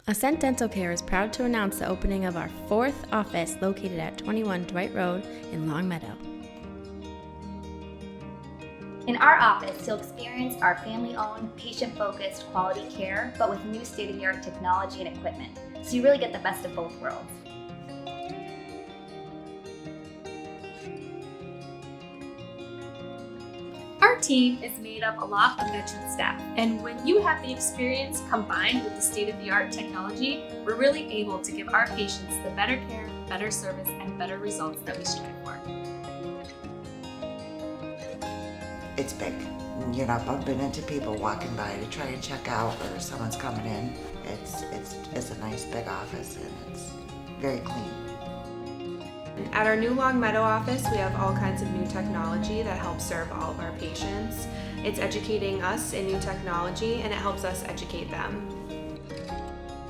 Ascent Dental Care is proud to announce the opening of our 4th office located at 21 Dwight Road in Longmeadow. In our office, you'll experience our family-owned, patient-focused quality care, but with new state-of-the-art technology and equipment, so you really get the best of both worlds. Our team is made up a lot of veteran staff, and when you have the experience combined with the state-of-the-art technology, we're really able to give our patients the better care, better service, and better results that we strive for. It's big. You're not bumping into people walking by to try and check out, or someone's coming in. It's a nice big office, and it's very clean. At our new Longmeadow office, we have all kinds of new technology that helps serve all of our patients. It's educating us in new technology, and it helps us educate them.